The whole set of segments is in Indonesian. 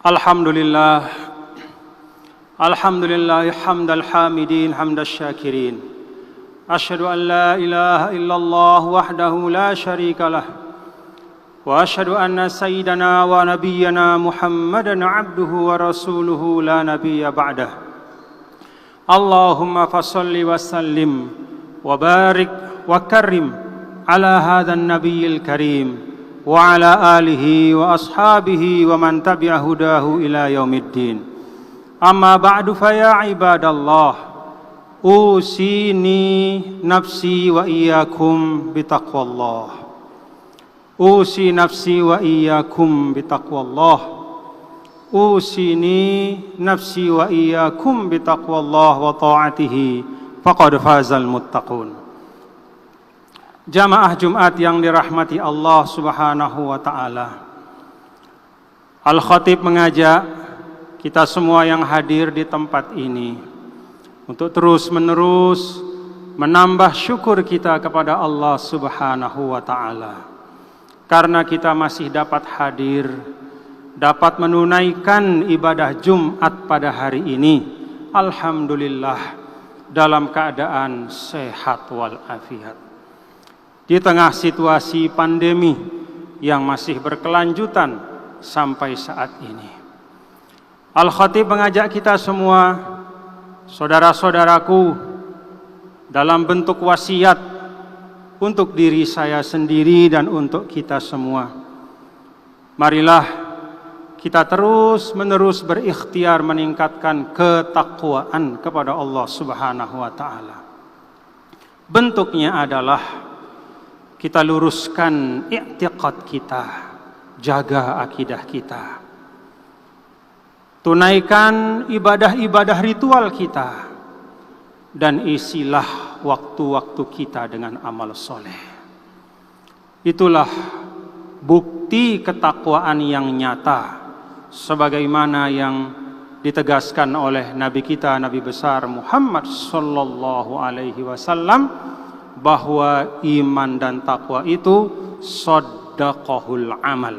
Alhamdulillah, Alhamdulillah hamdal hamidin hamdal syakirin. Asyhadu an la ilaha illallah wahdahu la syarika lah. Wa asyhadu anna sayyidana wa nabiyyana Muhammadan abduhu wa rasuluhu la nabiyya ba'dah. Allahumma fassalli wa sallim wa barik wa karrim ala hadzal nabiyil karim wa ala alihi wa ashabihi wa man tabi'a hudahu ila yaumiddin. Amma ba'du fa ya ibadallah, usini nafsi wa iyyakum bitaqwallah. Usi nafsi wa iyyakum bitaqwallah. Usini nafsi wa iyyakum bitaqwallah wa ta'atihi faqad fazal muttaqun. Jamaah Jumat yang dirahmati Allah Subhanahu wa taala. Al-Khatib mengajak kita semua yang hadir di tempat ini untuk terus-menerus menambah syukur kita kepada Allah Subhanahu wa taala. Karena kita masih dapat hadir, dapat menunaikan ibadah Jumat pada hari ini. Alhamdulillah dalam keadaan sehat walafiat. Di tengah situasi pandemi yang masih berkelanjutan sampai saat ini. Al-Khatib mengajak kita semua, saudara-saudaraku, dalam bentuk wasiat untuk diri saya sendiri dan untuk kita semua. Marilah kita terus-menerus berikhtiar meningkatkan ketakwaan kepada Allah Subhanahu wa taala. Bentuknya adalah kita luruskan i'tiqad kita, jaga akidah kita. Tunaikan ibadah-ibadah ritual kita dan isilah waktu-waktu kita dengan amal soleh. Itulah bukti ketakwaan yang nyata sebagaimana yang ditegaskan oleh Nabi kita, Nabi besar Muhammad sallallahu alaihi wasallam, bahwa iman dan takwa itu shadaqahul amal,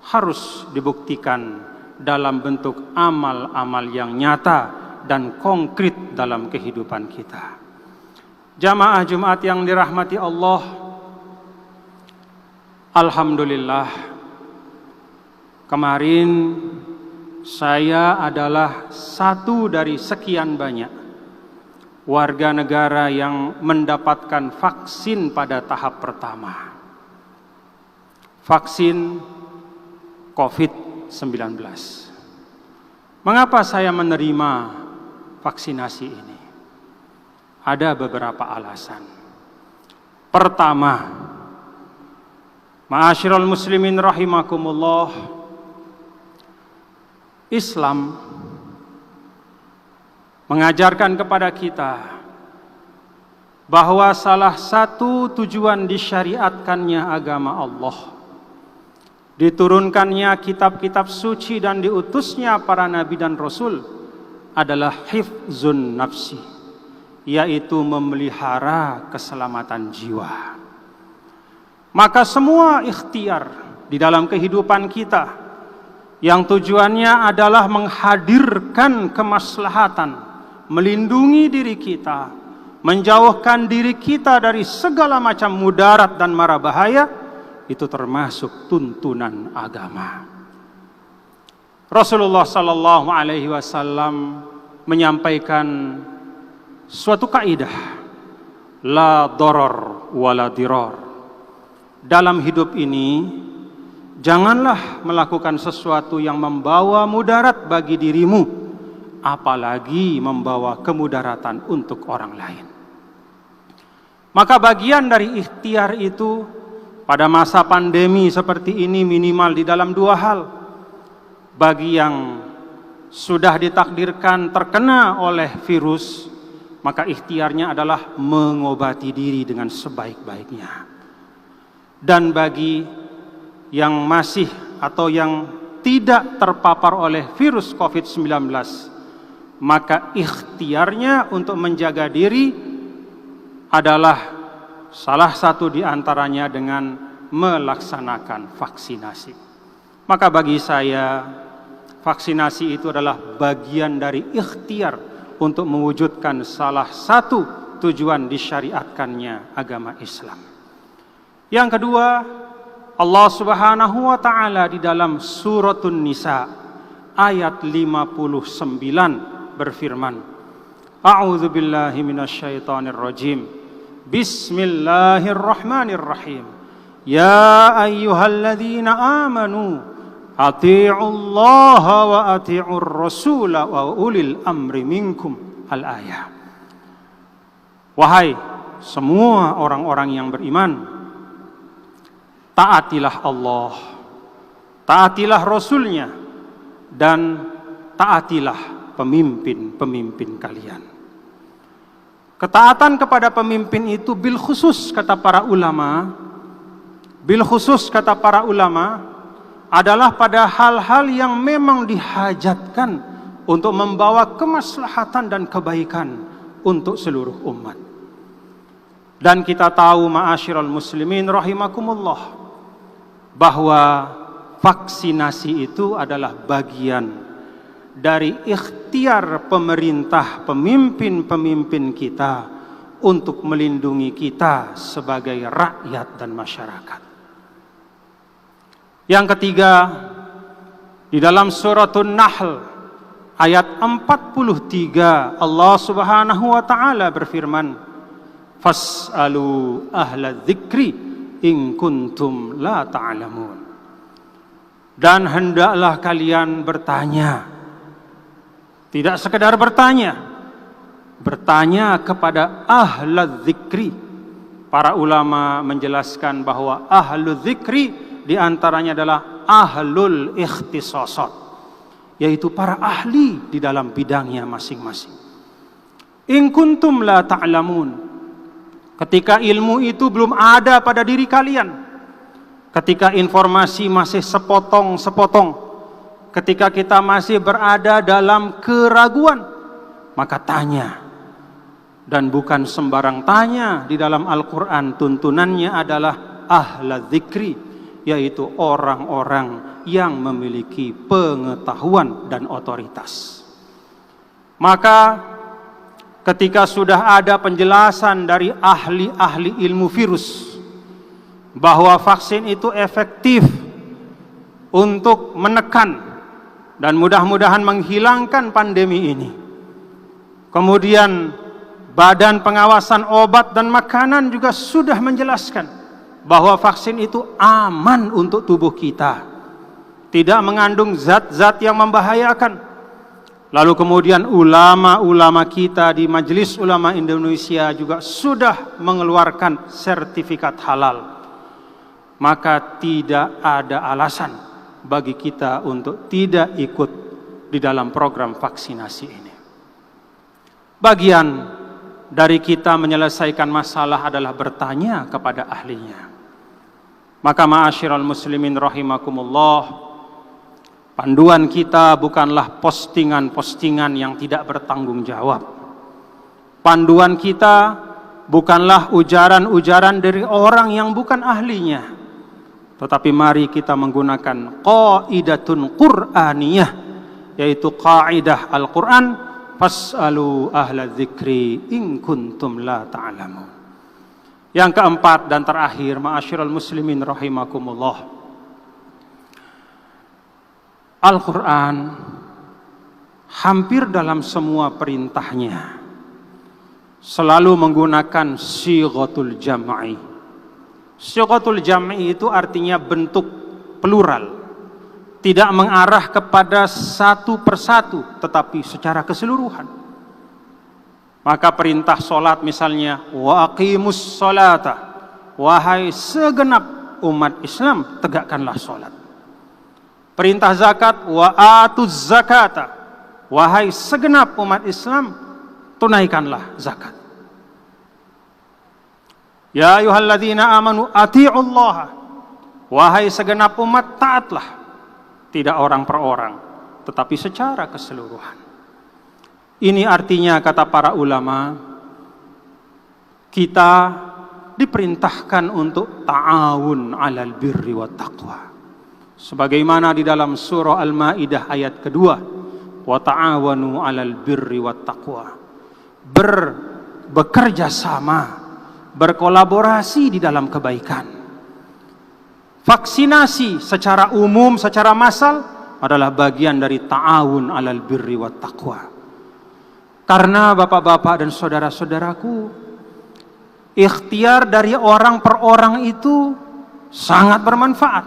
harus dibuktikan dalam bentuk amal-amal yang nyata dan konkret dalam kehidupan kita. Jamaah Jumat yang dirahmati Allah, alhamdulillah kemarin saya adalah satu dari sekian banyak warga negara yang mendapatkan vaksin pada tahap pertama. Vaksin COVID-19. Mengapa saya menerima vaksinasi ini? Ada beberapa alasan. Pertama, ma'asyiral muslimin rahimakumullah, Islam mengajarkan kepada kita bahwa salah satu tujuan disyariatkannya agama Allah, diturunkannya kitab-kitab suci dan diutusnya para nabi dan rasul adalah hifzun nafsi, yaitu memelihara keselamatan jiwa. Maka semua ikhtiar di dalam kehidupan kita yang tujuannya adalah menghadirkan kemaslahatan, melindungi diri kita, menjauhkan diri kita dari segala macam mudarat dan mara bahaya, itu termasuk tuntunan agama. Rasulullah sallallahu alaihi wasallam menyampaikan suatu kaidah, la darar wala dirar. Dalam hidup ini janganlah melakukan sesuatu yang membawa mudarat bagi dirimu, apalagi membawa kemudaratan untuk orang lain. Maka bagian dari ikhtiar itu pada masa pandemi seperti ini minimal di dalam dua hal. Bagi yang sudah ditakdirkan terkena oleh virus, maka ikhtiarnya adalah mengobati diri dengan sebaik-baiknya. Dan bagi yang masih atau yang tidak terpapar oleh virus COVID-19, maka ikhtiarnya untuk menjaga diri adalah salah satu di antaranya dengan melaksanakan vaksinasi. Maka bagi saya vaksinasi itu adalah bagian dari ikhtiar untuk mewujudkan salah satu tujuan disyariatkannya agama Islam. Yang kedua, Allah Subhanahu wa taala di dalam suratun Nisa ayat 59 berfirman, A'udzu billahi minasyaitonir rajim. Bismillahirrahmanirrahim. Ya ayyuhalladzina amanu ati'ullaha wa ati'ur rasula wa ulil amri minkum. Al-ayah. Wahai semua orang-orang yang beriman, taatilah Allah, taatilah Rasulnya, dan taatilah pemimpin-pemimpin kalian. Ketaatan kepada pemimpin itu bil khusus kata para ulama, adalah pada hal-hal yang memang dihajatkan untuk membawa kemaslahatan dan kebaikan untuk seluruh umat. Dan kita tahu ma'asyiral muslimin rahimakumullah, bahwa vaksinasi itu adalah bagian dari ikhtiar pemerintah, pemimpin-pemimpin kita untuk melindungi kita sebagai rakyat dan masyarakat. Yang ketiga, di dalam suratun Nahl ayat 43 Allah Subhanahu wa taala berfirman, Fas'alu ahla dzikri in kuntum la ta'lamun. Dan hendaklah kalian bertanya. Tidak sekedar bertanya kepada ahla dzikri. Para ulama menjelaskan bahwa ahlu dzikri diantaranya adalah ahlul ikhtisasat, yaitu para ahli di dalam bidangnya masing-masing. In kuntum la ta'lamun. Ketika ilmu itu belum ada pada diri kalian, ketika informasi masih sepotong-sepotong, ketika kita masih berada dalam keraguan, maka tanya. Dan bukan sembarang tanya. Di dalam Al-Quran tuntunannya adalah ahla dzikri, yaitu orang-orang yang memiliki pengetahuan dan otoritas. Maka ketika sudah ada penjelasan dari ahli-ahli ilmu virus bahwa vaksin itu efektif untuk menekan dan mudah-mudahan menghilangkan pandemi ini. Kemudian Badan Pengawasan Obat dan Makanan juga sudah menjelaskan bahwa vaksin itu aman untuk tubuh kita, tidak mengandung zat-zat yang membahayakan. Lalu kemudian ulama-ulama kita di Majelis Ulama Indonesia juga sudah mengeluarkan sertifikat halal. Maka tidak ada alasan bagi kita untuk tidak ikut di dalam program vaksinasi ini. Bagian dari kita menyelesaikan masalah adalah bertanya kepada ahlinya. Maka ma'asyiral muslimin rahimakumullah, panduan kita bukanlah postingan-postingan yang tidak bertanggung jawab. Panduan kita bukanlah ujaran-ujaran dari orang yang bukan ahlinya. Tetapi mari kita menggunakan qaidatun Qur'aniyah, yaitu kaidah Al-Quran, Fas'alu ahla dzikri in kuntum la ta'lamun. Yang keempat dan terakhir, ma'asyiral muslimin rahimakumullah, Al-Quran hampir dalam semua perintahnya selalu menggunakan sighatul jam'i. Sighatul jam'i itu artinya bentuk plural, tidak mengarah kepada satu persatu tetapi secara keseluruhan. Maka perintah solat misalnya, wa aqimus solata, wahai segenap umat Islam tegakkanlah solat. Perintah zakat, wa atuz zakata, wahai segenap umat Islam tunaikanlah zakat. Ya ayyuhalladzina amanu ati'ullaha, wahai segenap umat taatlah, tidak orang per orang tetapi secara keseluruhan. Ini artinya kata para ulama, kita diperintahkan untuk ta'awun 'alal birri wat taqwa, sebagaimana di dalam surah Al-Maidah ayat kedua, wa ta'awanu 'alal birri wat taqwa. Bekerja sama, berkolaborasi di dalam kebaikan. Vaksinasi secara umum, secara massal adalah bagian dari ta'awun 'alal birri wat taqwa. Karena bapak-bapak dan saudara-saudaraku, ikhtiar dari orang per orang itu sangat bermanfaat.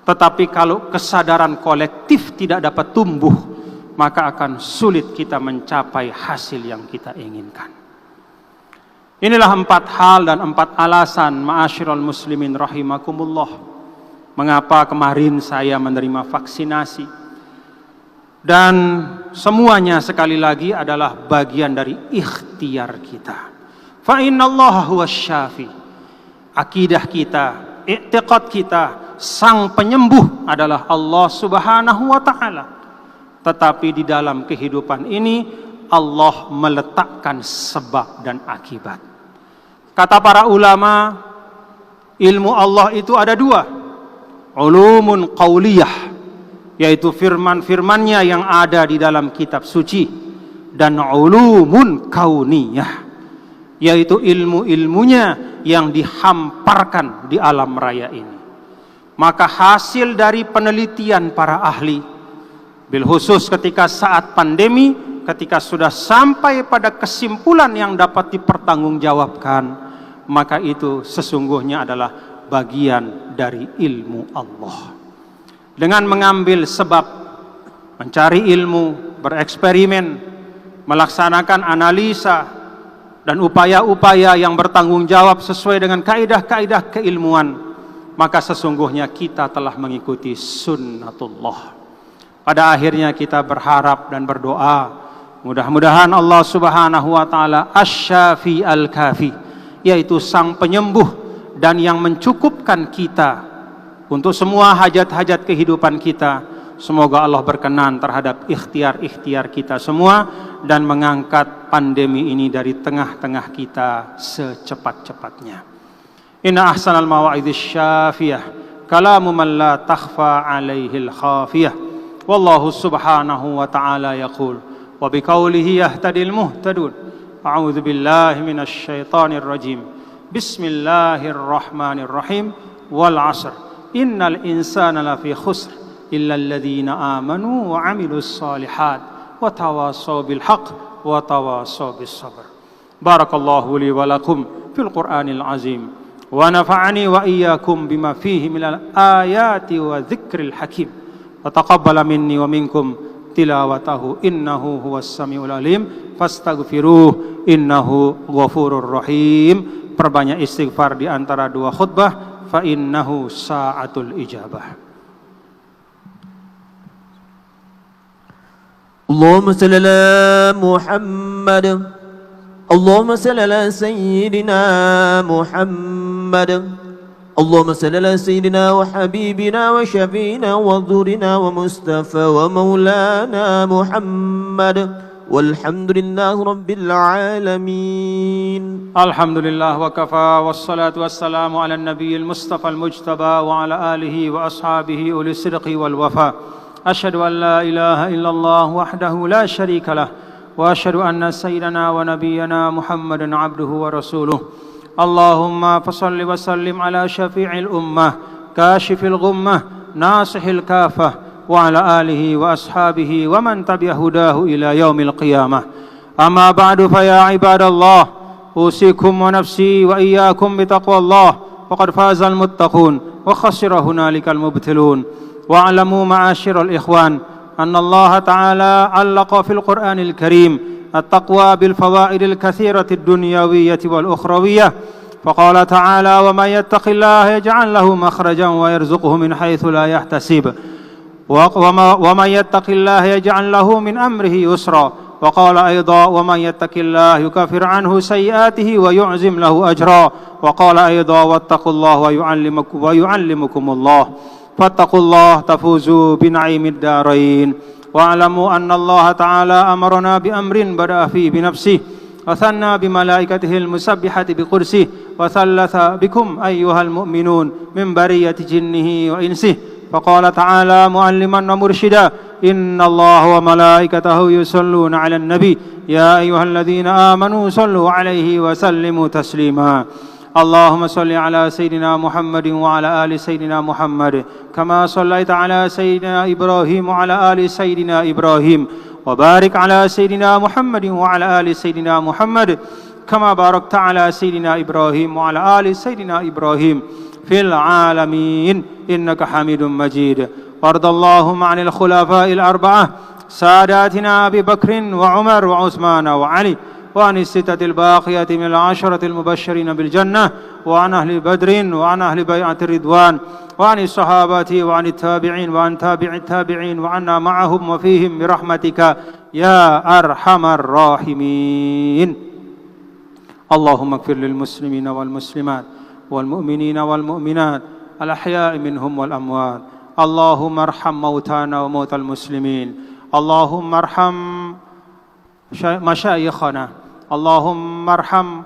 Tetapi kalau kesadaran kolektif tidak dapat tumbuh, maka akan sulit kita mencapai hasil yang kita inginkan. Inilah 4 hal dan 4 alasan, ma'asyiral muslimin rahimakumullah, mengapa kemarin saya menerima vaksinasi. Dan semuanya sekali lagi adalah bagian dari ikhtiar kita. Fa innallaha huwas syafi. Akidah kita, i'tiqad kita, sang penyembuh adalah Allah Subhanahu wa taala. Tetapi di dalam kehidupan ini Allah meletakkan sebab dan akibat. Kata para ulama, ilmu Allah itu ada 2. Ulumun qauliyah, yaitu firman-firmannya yang ada di dalam kitab suci, dan ulumun kauniyah, yaitu ilmu-ilmunya yang dihamparkan di alam raya ini. Maka hasil dari penelitian para ahli, bil khusus ketika saat pandemi, ketika sudah sampai pada kesimpulan yang dapat dipertanggungjawabkan, maka itu sesungguhnya adalah bagian dari ilmu Allah. Dengan mengambil sebab, mencari ilmu, bereksperimen, melaksanakan analisa dan upaya-upaya yang bertanggung jawab sesuai dengan kaidah-kaidah keilmuan, maka sesungguhnya kita telah mengikuti sunnatullah. Pada akhirnya kita berharap dan berdoa, mudah-mudahan Allah Subhanahu wa taala asy-syafi al-kafi, yaitu sang penyembuh dan yang mencukupkan kita untuk semua hajat-hajat kehidupan kita. Semoga Allah berkenan terhadap ikhtiar-ikhtiar kita semua dan mengangkat pandemi ini dari tengah-tengah kita secepat-cepatnya. Inna ahsanal mawa'idhish syafiyah kalamu man la takhfa alaihil khafiyah. Wallahu subhanahu wa ta'ala yaqul wa biqaulihi yahtadil muhtadun. A'udzu billahi minasy syaithanir rajim. Bismillahirrahmanirrahim. Wal 'ashr. Innal insana lafi khusr illa alladhina amanu wa 'amilus shalihat wa tawassaw bil haqq wa tawassaw bis sabr. Barakallahu li wa lakum fil Qur'anil azim. Wa nafa'ani wa iyyakum bima fihi minal ayati wa dzikril hakim. Wa taqabbala minni wa minkum tilawatahu innahu huwas samiul alim. Fastaghfiruh innahu ghafurur rahim. Perbanyak istighfar di antara 2 khutbah, fa innahu sa'atul ijabah. Allahumma salli ala Muhammad. Allahumma salli ala sayyidina Muhammad. Allahumma salli ala sayyidina wa habibina wa syafiina wa dhurina wa mustafa wa maulana Muhammad. Walhamdulillahi rabbil alamin. Alhamdulillah wa kafa, wassalatu wassalamu ala nabiyil mustafa al-mujtaba wa ala alihi wa ashabihi uli sidqi wal wafa. Asyhadu an la ilaha illallah wahdahu la syarika lah, wa asyhadu anna sayyidana wa nabiyyana Muhammadan abduhu wa rasuluh. Allahumma fasalli wa sallim ala syafi'il ummah, kashifil ghummah, nasihil kafah, wa ala alihi wa ashabihi wa man tabi'a hudahu ila yaumil qiyamah. Amma ba'du, fa ya ibadallah, usikum wa nafsi wa iyyakum bitaqwallah, faqad fazal muttaqun wa khasira hunalikal mubtilun. Wa'lamu ma'asyiral ikhwan anna Allah ta'ala 'allaqa fil Qur'anil Karim at-taqwa bil fawaidil katsirati ad-dunyawiyyati wal ukhrawiyyah. Faqala ta'ala wa may yattaqillaha yaj'al lahu makhrajan wa yarzuqhu min haitsu la yahtasib. وَمَنْ يَتَّقِ اللَّهَ يَجْعَلْ لَهُ مِنْ أَمْرِهِ يُسْرًا وقال أيضا ومن يتق الله يكفر عنه سيئاته ويعظم له أجرا وقال أيضا واتقوا الله ويعلمكم الله فاتقوا الله تفوزوا بنعيم الدارين واعلموا أن الله تعالى أمرنا بأمر بدأ فيه بنفسه وثنى بملائكته المسبحة بقدسه وثلث بكم أيها المؤمنون من برية جنه وإنسه فقال تعالى معلما ومرشدا إن الله وملائكته يصلون على النبي يا أيها الذين آمنوا صلوا عليه وسلموا تسليما اللهم صل على سيدنا محمد وعلى آل سيدنا محمد كما صليت على سيدنا إبراهيم وعلى آل سيدنا إبراهيم وبارك على سيدنا محمد وعلى آل سيدنا محمد كما باركت على سيدنا إبراهيم وعلى آل سيدنا إبراهيم في العالمين إنك حميد مجيد وارض اللهم عن الخلفاء الأربعة ساداتنا أبي بكر وعمر وعثمان وعلي وعن الستة الباقية من العشرة المبشرين بالجنة وعن أهل بدر وعن أهل بيعة الرضوان وعن الصحابة وعن التابعين وعن تابع التابعين وعنا معهم وفيهم برحمتك يا أرحم الراحمين اللهم اغفر للمسلمين والمسلمات والمؤمنين والمؤمنات الأحياء منهم والأموات اللهم ارحم موتانا وموتى المسلمين اللهم ارحم مشايخنا اللهم ارحم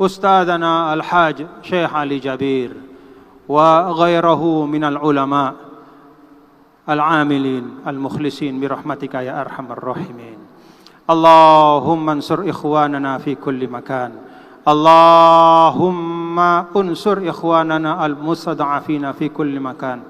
أستاذنا الحاج شيخ علي جبير وغيره من العلماء العاملين المخلصين برحمتك يا أرحم الراحمين اللهم انصر إخواننا في كل مكان اللهم انصر إخواننا المستضعفين في كل مكان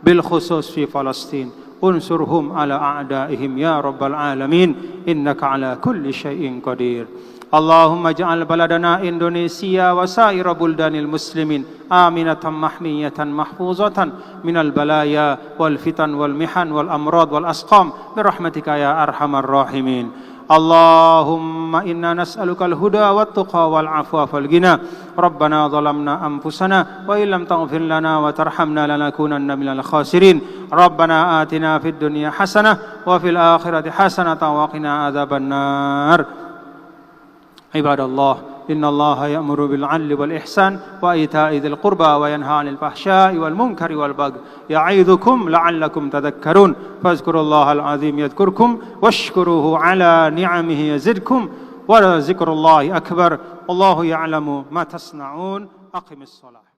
بالخصوص في فلسطين انصرهم على أعدائهم يا رب العالمين إنك على كل شيء قدير اللهم اجعل بلدنا إندونيسيا وسائر بلدان المسلمين آمنة محمية محفوظة من البلايا والفتن والمحن والأمراض والأسقام برحمتك يا أرحم الراحمين اللهم إنا نسألك الهدى والتقى والعفو والغنى ربنا ظلمنا أنفسنا وإن لم تغفر لنا وترحمنا لنكونن من الخاسرين ربنا آتنا في الدنيا حسنة وفي الآخرة حسنة وقنا عذاب النار عباد الله إن الله يأمر بالعدل والإحسان وإيتاء ذي القربى وينهى عن الفحشاء والمنكر والبغي يعظكم لعلكم تذكرون فاذكروا الله العظيم يذكركم واشكروه على نعمه يزدكم ولذكر الله أكبر والله يعلم ما تصنعون أقم الصلاة